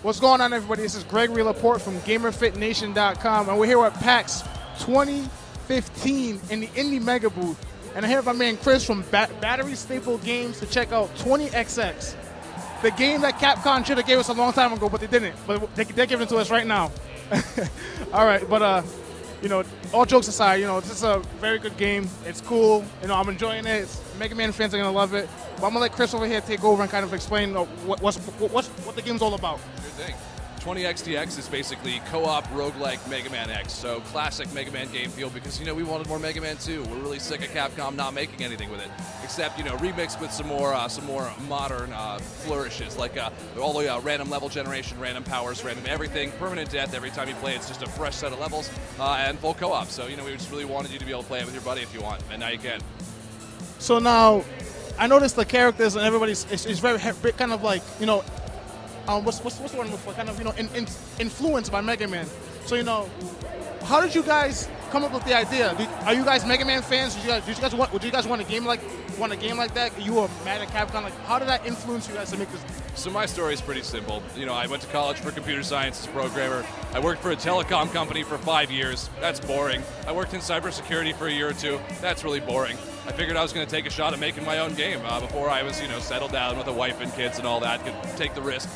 What's going on, everybody? This is Gregory LaPorte from GamerFitnation.com, and we're here at PAX 2015 in the Indie Mega Booth. And I'm here with my man Chris from Battery Staple Games to check out 20XX, the game that Capcom should have gave us a long time ago, but they didn't. But they're giving it to us right now. All right, but you know, all jokes aside, you know, this is a very good game. It's cool. You know, I'm enjoying it. Mega Man fans are gonna love it. But I'm gonna let Chris over here take over and kind of explain what the game's all about. Good thing. 20XDX is basically co-op roguelike Mega Man X, so classic Mega Man game feel because, you know, we wanted more Mega Man 2. We're really sick of Capcom not making anything with it, except, you know, remixed with some more modern flourishes, like all the random level generation, random powers, random everything, permanent death every time you play. It's just a fresh set of levels and full co-op. So, you know, we just really wanted you to be able to play it with your buddy if you want, and now you can. So now, I noticed the characters and everybody's is very kind of like, you know, what's the word I'm looking for? Kind of, you know, influenced by Mega Man. So, you know, how did you guys come up with the idea? Are you guys Mega Man fans? Would you guys want a game like that? You were mad at Capcom. Like, how did that influence you guys to make this? So my story is pretty simple. You know, I went to college for computer science as a programmer. I worked for a telecom company for 5 years. That's boring. I worked in cybersecurity for a year or two. That's really boring. I figured I was going to take a shot at making my own game before I was, you know, settled down with a wife and kids and all that, could take the risk.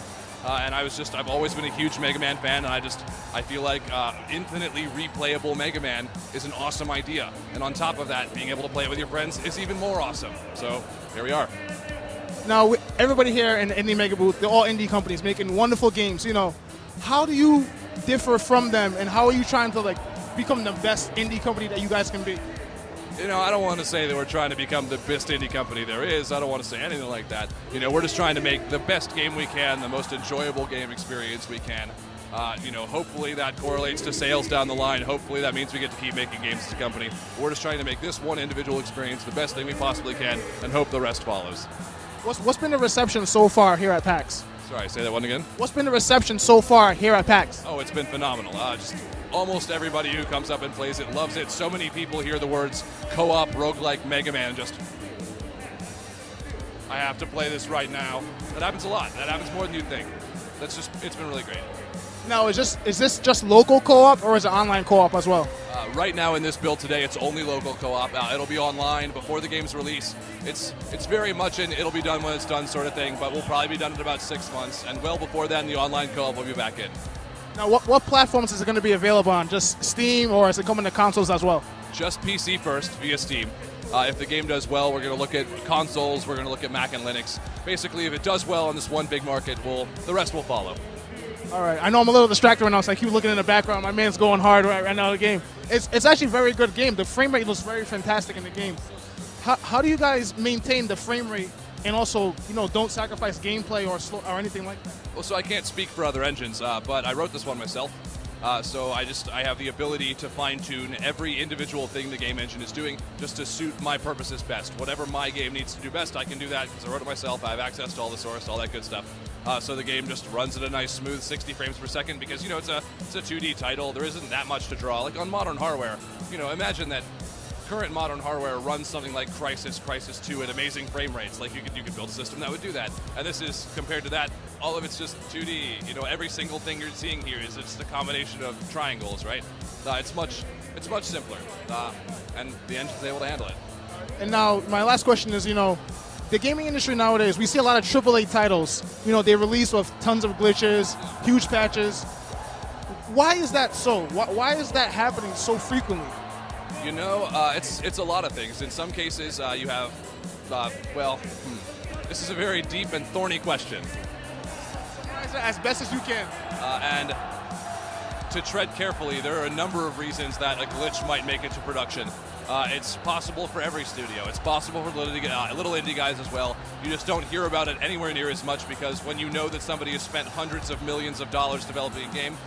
And I've always been a huge Mega Man fan, and I feel like infinitely replayable Mega Man is an awesome idea. And on top of that, being able to play it with your friends is even more awesome. So here we are. Now, everybody here in the Indie Mega Booth, they're all indie companies making wonderful games. You know, how do you differ from them, and how are you trying to, like, become the best indie company that you guys can be? You know, I don't want to say that we're trying to become the best indie company there is. I don't want to say anything like that. You know, we're just trying to make the best game we can, the most enjoyable game experience we can. You know, hopefully that correlates to sales down the line. Hopefully that means we get to keep making games as a company. We're just trying to make this one individual experience the best thing we possibly can and hope the rest follows. What's been the reception so far here at PAX? Sorry, say that one again? What's been the reception so far here at PAX? Oh, it's been phenomenal. Just almost everybody who comes up and plays it loves it. So many people hear the words co-op roguelike Mega Man and just, I have to play this right now. That happens a lot. That happens more than you'd think. It's been really great. Now, is this just local co-op, or is it online co-op as well? Right now in this build today, it's only local co-op. It'll be online before the game's release. It's very much an it'll be done when it's done sort of thing, but we'll probably be done in about 6 months. And well before then, the online co-op will be back in. Now, what platforms is it going to be available on? Just Steam, or is it coming to consoles as well? Just PC first via Steam. If the game does well, we're going to look at consoles. We're going to look at Mac and Linux. Basically, if it does well in this one big market, the rest will follow. All right. I know I'm a little distracted right now, so I keep looking in the background. My man's going hard right now in the game. It's actually a very good game. The frame rate looks very fantastic in the game. How do you guys maintain the frame rate and also, you know, don't sacrifice gameplay or anything like that? Well, so I can't speak for other engines, but I wrote this one myself. So I have the ability to fine-tune every individual thing the game engine is doing just to suit my purposes best. Whatever my game needs to do best, I can do that because I wrote it myself. I have access to all the source, all that good stuff. So the game just runs at a nice, smooth 60 frames per second because, you know, it's a 2D title. There isn't that much to draw. Like on modern hardware, you know, imagine that current modern hardware runs something like Crisis 2 at amazing frame rates. Like you could build a system that would do that. And this is, compared to that, all of it's just 2D. You know, every single thing you're seeing here is just a combination of triangles, right? It's much simpler, and the engine's able to handle it. And now, my last question is, you know, the gaming industry nowadays, we see a lot of AAA titles. You know, they release with tons of glitches, huge patches. Why is that so? Why is that happening so frequently? You know, it's a lot of things. In some cases, you have, this is a very deep and thorny question. Summarize it as best as you can. And to tread carefully, there are a number of reasons that a glitch might make it to production. It's possible for every studio. It's possible for little indie guys as well. You just don't hear about it anywhere near as much because when you know that somebody has spent hundreds of millions of dollars developing a game,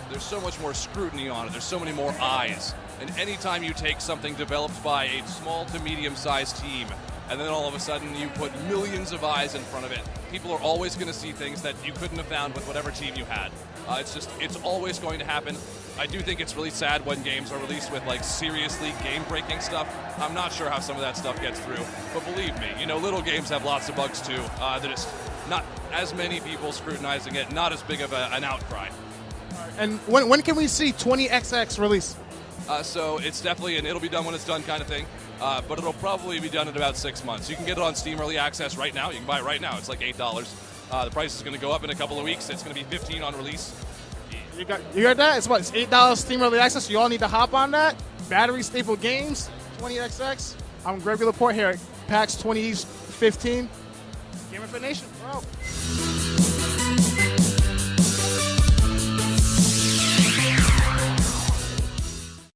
there's so much more scrutiny on it. There's so many more eyes. And anytime you take something developed by a small to medium-sized team, and then all of a sudden you put millions of eyes in front of it, people are always going to see things that you couldn't have found with whatever team you had. It's always going to happen. I do think it's really sad when games are released with like seriously game-breaking stuff. I'm not sure how some of that stuff gets through, but believe me, you know, little games have lots of bugs too. They're just as many people scrutinizing it, not as big of an outcry. And when can we see 20XX release? So it's definitely it'll be done when it's done kind of thing, but it'll probably be done in about 6 months. You can get it on Steam Early Access right now. You can buy it right now. It's like $8. The price is going to go up in a couple of weeks. It's going to be $15 on release. You heard that? It's what? It's $8 Steam Early Access. You all need to hop on that. Battery Staple Games, 20XX. I'm Gregory LaPorte here at PAX 2015. GamerFitnation, bro.